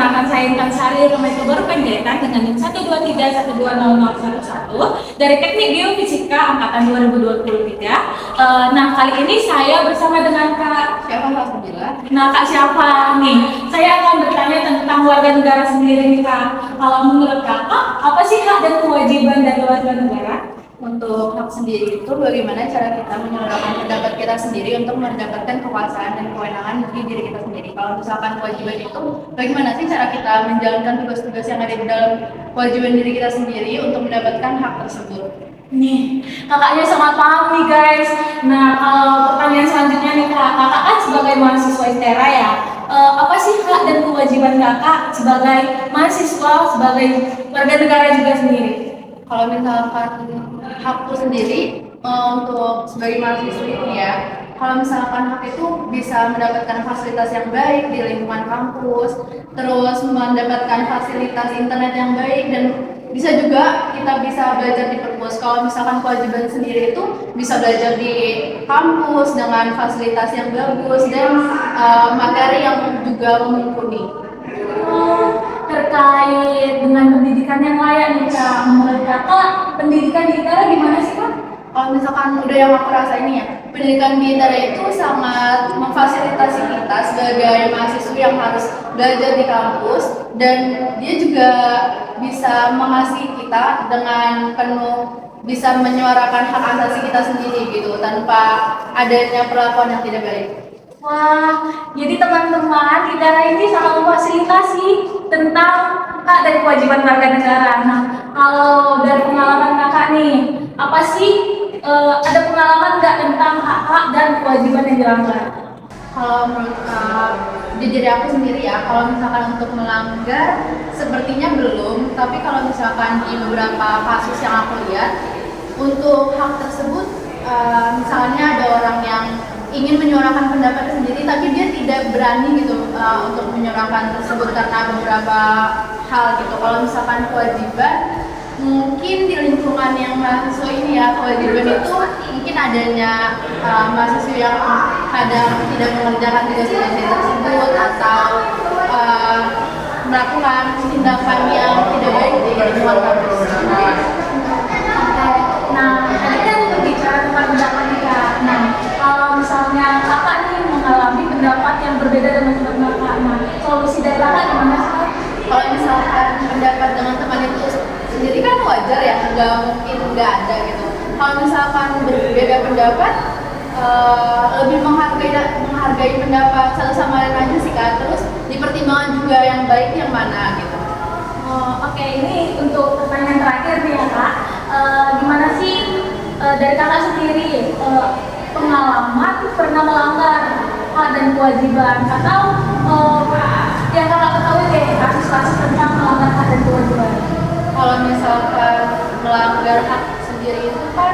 perkenalkan saya Intan Sari, Rumah Baru Penjaitan dengan NIM 123120011 dari Teknik Geofisika Angkatan 2023. Nah, kali ini saya bersama dengan Kak Siapa Kak Sabila? Nah, Kak siapa nih? Saya akan bertanya tentang warga negara sendiri nih, Kak. Kalau menurut Kakak, apa sih hak dan kewajiban dari warga negara? Untuk hak sendiri itu bagaimana cara kita menyuarakan pendapat kita sendiri untuk mendapatkan kekuasaan dan kewenangan di diri kita sendiri. Kalau misalkan kewajiban itu, bagaimana sih cara kita menjalankan tugas-tugas yang ada di dalam kewajiban diri kita sendiri untuk mendapatkan hak tersebut. Nih, kakaknya sangat paham nih guys. Nah, kalau pertanyaan selanjutnya nih Kak, kakak kan sebagai mahasiswa ITERA ya, apa sih hak dan kewajiban kakak sebagai mahasiswa, sebagai warga negara juga sendiri? Kalau misalkan hakku sendiri untuk sebagai mahasiswa ini ya, kalau misalkan hak itu bisa mendapatkan fasilitas yang baik di lingkungan kampus, terus mendapatkan fasilitas internet yang baik, dan bisa juga kita bisa belajar di perpus. Kalau misalkan kewajiban sendiri itu bisa belajar di kampus dengan fasilitas yang bagus dan materi yang juga mumpuni. Terkait dengan pendidikan yang layak nih Kak, menurut kakak pendidikan di ITERA gimana sih Kak? Kalau misalkan udah yang aku rasa ini ya, pendidikan di ITERA itu sangat memfasilitasi kita sebagai mahasiswa yang harus belajar di kampus, dan dia juga bisa mengasihi kita dengan penuh, bisa menyuarakan hak asasi kita sendiri gitu tanpa adanya perlakuan yang tidak baik. Wah, jadi teman-teman ITERA ini sangat memfasilitasi tentang hak dan kewajiban warga negara. Nah, kalau dari pengalaman kakak nih, apa sih ada pengalaman nggak tentang hak-hak dan kewajiban yang dilanggar? Kalau menurut di diri aku sendiri ya, kalau misalkan untuk melanggar sepertinya belum, tapi kalau misalkan di beberapa kasus yang aku lihat, untuk hak tersebut misalnya ada orang yang ingin menyuarakan pendapat sendiri tapi dia tidak berani gitu untuk menyuarakan tersebut karena beberapa hal gitu. Kalau misalkan kewajiban, mungkin di lingkungan yang mahasiswa ini ya, kewajiban itu mungkin adanya mahasiswa yang kadang tidak mengerjakan tugas-tugas tersebut atau melakukan tindakan yang tidak baik di lingkungan kampus. Nah, tadi kan berbicara tentang pendapat nih Kak. Nah, kalau misalnya kakak nih mengalami pendapat yang berbeda dengan teman kakak, nah solusi dari kakak gimana sih Kak? Kalau misalkan pendapat dengan teman itu sendiri kan wajar ya, nggak mungkin nggak ada gitu. Kalau misalkan berbeda pendapat, lebih menghargai pendapat satu sama lain aja sih Kak. Terus dipertimbangkan juga yang baik yang mana gitu. Oke, ini untuk pertanyaan terakhir nih ya Kak. Gimana sih dari kakak sendiri pengalaman pernah melanggar hak dan kewajiban atau yang kakak ketahui deh kasus-kasus tentang melanggar hak dan kewajiban? Kalau misalkan melanggar hak sendiri itu kan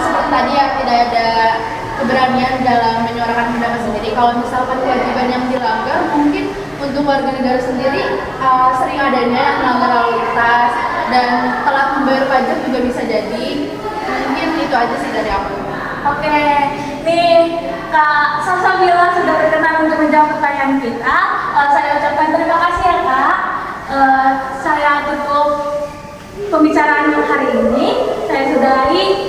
seperti tadi ya, tidak ada keberanian dalam menyuarakan pendapat sendiri. Kalau misalkan kewajiban yang dilanggar, mungkin untuk warga negara sendiri sering adanya melanggar lalu lintas dan telat membayar pajak juga bisa jadi. Mungkin itu aja sih dari aku. Oke, nih Kak Salsabila sudah berkenan untuk menjawab pertanyaan kita. Saya ucapkan terima kasih ya Kak. Saya tutup pembicaraan hari ini. Saya sudahi.